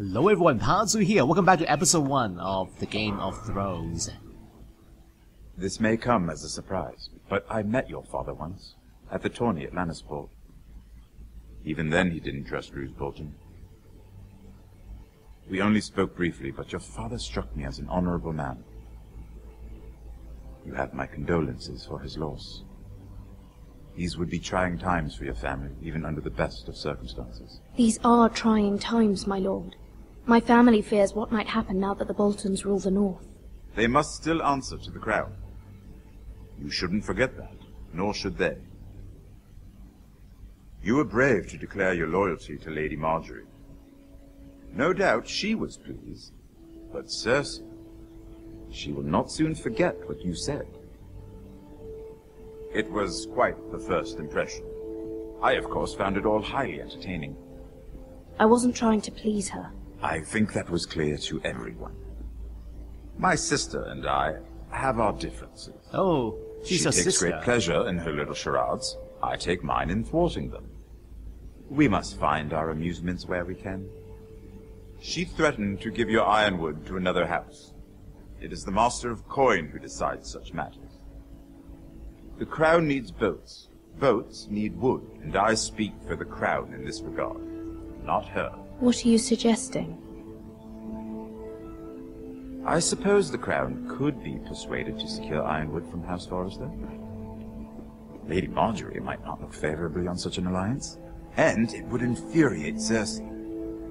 Hello everyone, Panzu here. Welcome back to episode 1 of the Game of Thrones. This may come as a surprise, but I met your father once, at the tourney at Lannisport. Even then he didn't trust Roose Bolton. We only spoke briefly, but your father struck me as an honorable man. You have my condolences for his loss. These would be trying times for your family, even under the best of circumstances. These are trying times, my lord. My family fears what might happen now that the Boltons rule the North. They must still answer to the crown. You shouldn't forget that, nor should they. You were brave to declare your loyalty to Lady Margaery. No doubt she was pleased, but Cersei, she will not soon forget what you said. It was quite the first impression. I, of course, found it all highly entertaining. I wasn't trying to please her. I think that was clear to everyone. My sister and I have our differences. Oh, she's a sister. She takes great pleasure in her little charades. I take mine in thwarting them. We must find our amusements where we can. She threatened to give your ironwood to another house. It is the Master of Coin who decides such matters. The crown needs boats. Boats need wood, and I speak for the crown in this regard, not her. What are you suggesting? I suppose the crown could be persuaded to secure ironwood from House Forrester. Lady Margaery might not look favorably on such an alliance, and it would infuriate Cersei.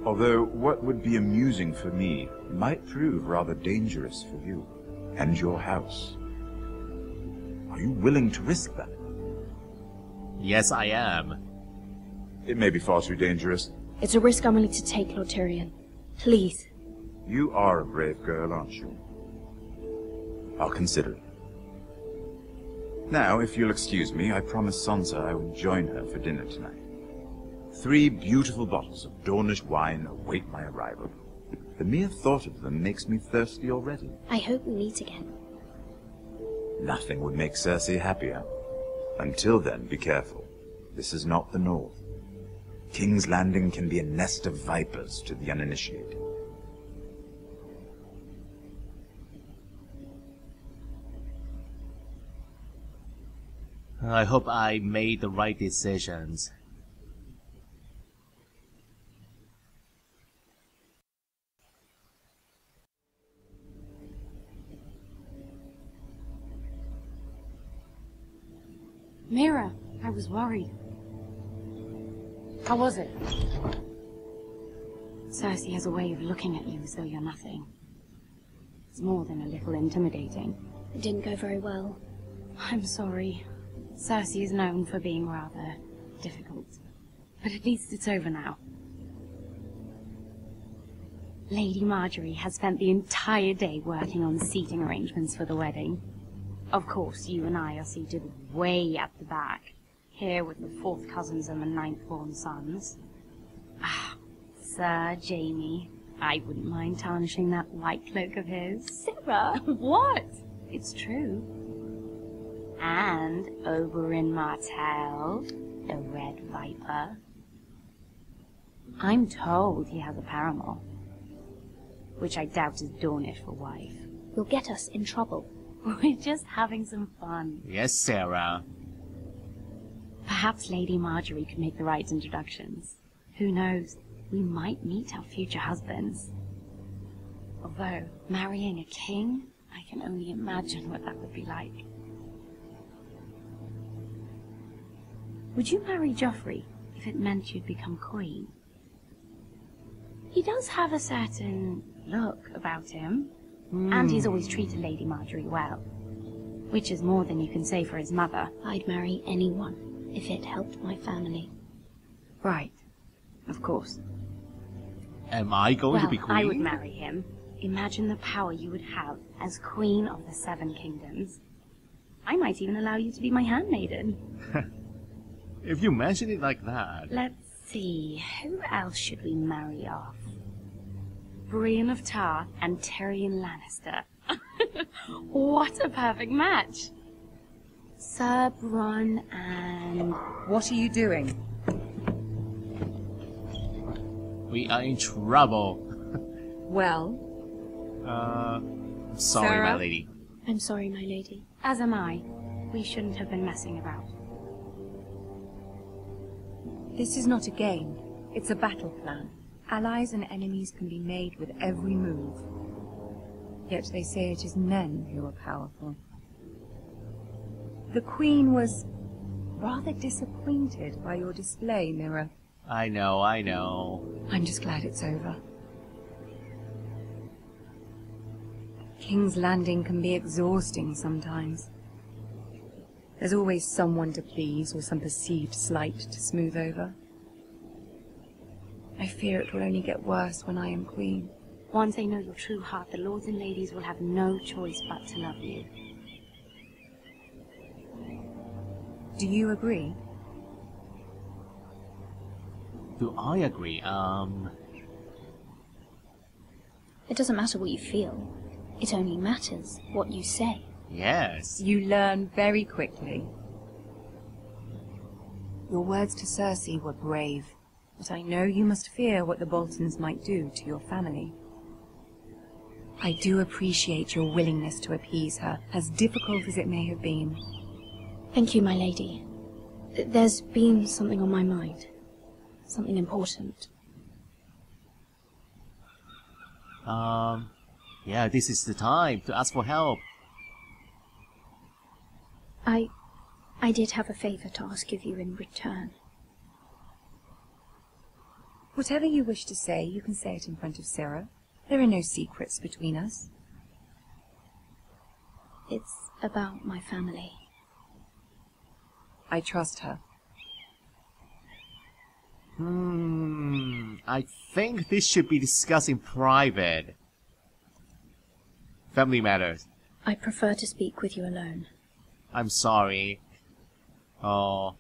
Although what would be amusing for me might prove rather dangerous for you and your house. Are you willing to risk that? Yes, I am. It may be far too dangerous. It's a risk I'm willing to take, Lord Tyrion. Please. You are a brave girl, aren't you? I'll consider it. Now, if you'll excuse me, I promised Sansa I would join her for dinner tonight. 3 beautiful bottles of Dornish wine await my arrival. The mere thought of them makes me thirsty already. I hope we meet again. Nothing would make Cersei happier. Until then, be careful. This is not the North. King's Landing can be a nest of vipers to the uninitiated. I hope I made the right decisions. Mira, I was worried. How was it? Cersei has a way of looking at you as though you're nothing. It's more than a little intimidating. It didn't go very well. I'm sorry. Cersei is known for being rather difficult. But at least it's over now. Lady Margaery has spent the entire day working on seating arrangements for the wedding. Of course, you and I are seated way at the back, here with the 4th cousins and the 9th-born sons. Ah, Sir Jaime, I wouldn't mind tarnishing that white cloak of his. Sarah! What? It's true. And Oberyn Martell, the Red Viper. I'm told he has a paramour, which I doubt is Dornish for wife. You'll get us in trouble. We're just having some fun. Yes, Sarah. Perhaps Lady Margaery could make the right introductions. Who knows? We might meet our future husbands. Although, marrying a king, I can only imagine what that would be like. Would you marry Joffrey if it meant you'd become queen? He does have a certain look about him, and he's always treated Lady Margaery well, which is more than you can say for his mother. I'd marry anyone if it helped my family. Right, of course. Am I going to be Well, queen? I would marry him. Imagine the power you would have as Queen of the 7 Kingdoms. I might even allow you to be my handmaiden. If you mention it like that. Let's see, who else should we marry off? Brienne of Tarth and Tyrion Lannister. What a perfect match! Sir Bronn and... What are you doing? We are in trouble. Well? I'm sorry, Sarah? my lady. I'm sorry, my lady. As am I. We shouldn't have been messing about. This is not a game. It's a battle plan. Allies and enemies can be made with every move. Yet they say it is men who are powerful. The Queen was rather disappointed by your display, Mirror. I know, I know. I'm just glad it's over. King's Landing can be exhausting sometimes. There's always someone to please or some perceived slight to smooth over. I fear it will only get worse when I am Queen. Once they know your true heart, the lords and ladies will have no choice but to love you. Do you agree? Do I agree? It doesn't matter what you feel. It only matters what you say. Yes. You learn very quickly. Your words to Cersei were brave, but I know you must fear what the Boltons might do to your family. I do appreciate your willingness to appease her, as difficult as it may have been. Thank you, my lady. There's been something on my mind. Something important. Yeah, this is the time to ask for help. I did have a favor to ask of you in return. Whatever you wish to say, you can say it in front of Sarah. There are no secrets between us. It's about my family. I trust her. I think this should be discussed in private. Family matters. I prefer to speak with you alone. I'm sorry. Oh.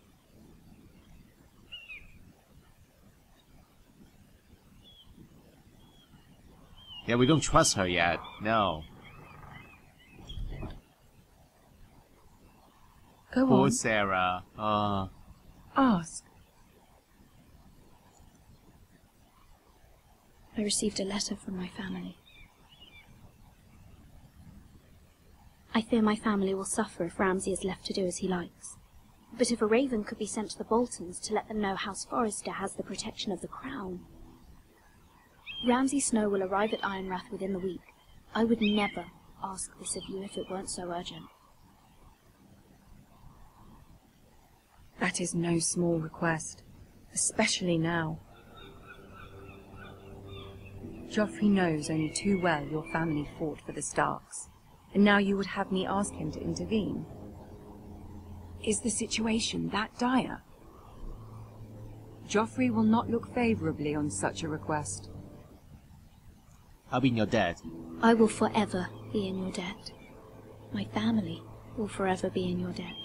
Yeah, we don't trust her yet. No. Go Poor on. Sarah. Ask. I received a letter from my family. I fear my family will suffer if Ramsay is left to do as he likes. But if a raven could be sent to the Boltons to let them know House Forrester has the protection of the crown. Ramsay Snow will arrive at Ironrath within the week. I would never ask this of you if it weren't so urgent. That is no small request, especially now. Joffrey knows only too well your family fought for the Starks, and now you would have me ask him to intervene. Is the situation that dire? Joffrey will not look favorably on such a request. I'll be in your debt. I will forever be in your debt. My family will forever be in your debt.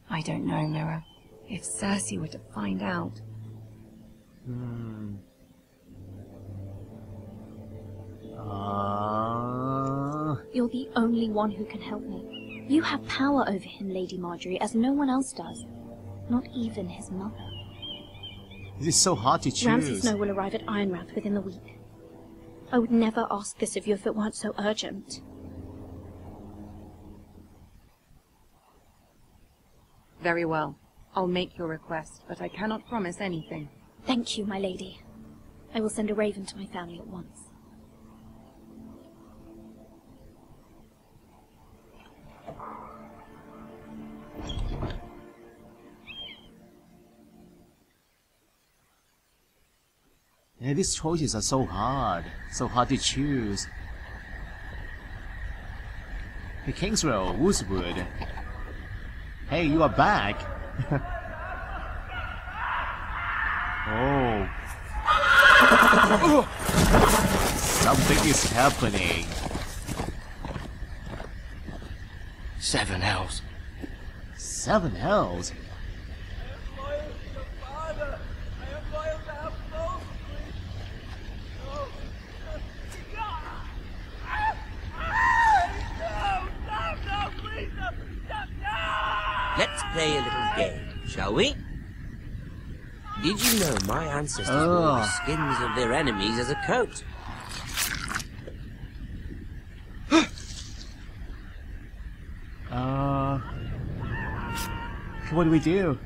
I don't know, Mirror. If Cersei were to find out... You're the only one who can help me. You have power over him, Lady Marjorie, as no one else does. Not even his mother. It is so hard to choose. Ramsay Snow will arrive at Ironrath within the week. I would never ask this of you if it weren't so urgent. Very well. I'll make your request, but I cannot promise anything. Thank you, my lady. I will send a raven to my family at once. Yeah, these choices are so hard to choose. Hey, Kingsrow, Woodswood. Hey, you are back. Oh. Something is happening. 7 hells. 7 hells? Let's play a little game, shall we? Did you know my ancestors wore the skins of their enemies as a coat? What do we do?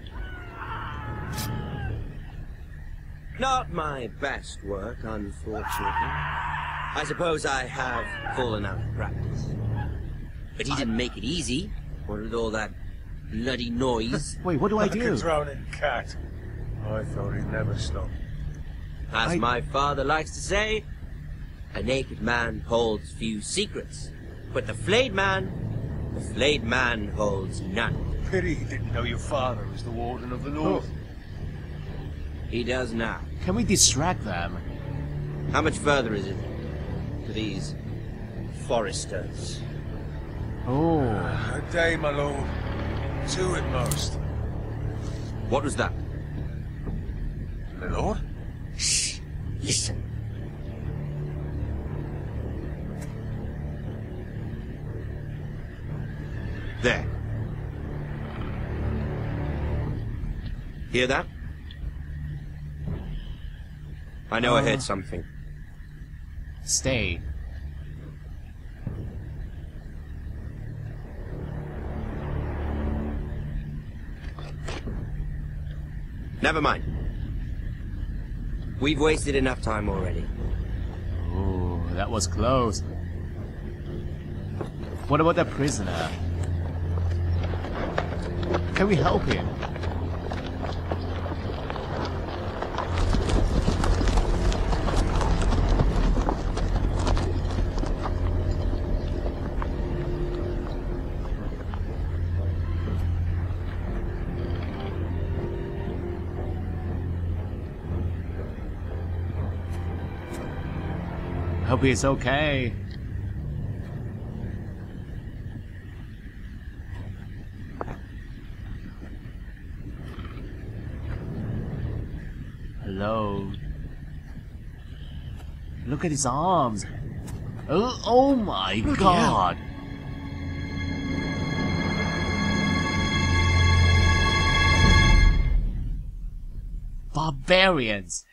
Not my best work, unfortunately. I suppose I have fallen out of practice. But he didn't make it easy. What with all that bloody noise? Wait, what do I Like do? a drowning cat. I thought he'd never stop. As my father likes to say, a naked man holds few secrets. But the flayed man holds none. Pity he didn't know your father was the Warden of the North. He does now. Can we distract them? How much further is it to these foresters? Oh. A day, my lord. 2 at most. What was that? My lord? Shh! Listen. There. Hear that? I know I heard something. Stay. Never mind. We've wasted enough time already. Oh, that was close. What about the prisoner? Can we help him? Hope he's okay. Hello. Look at his arms. Oh my god. Barbarians.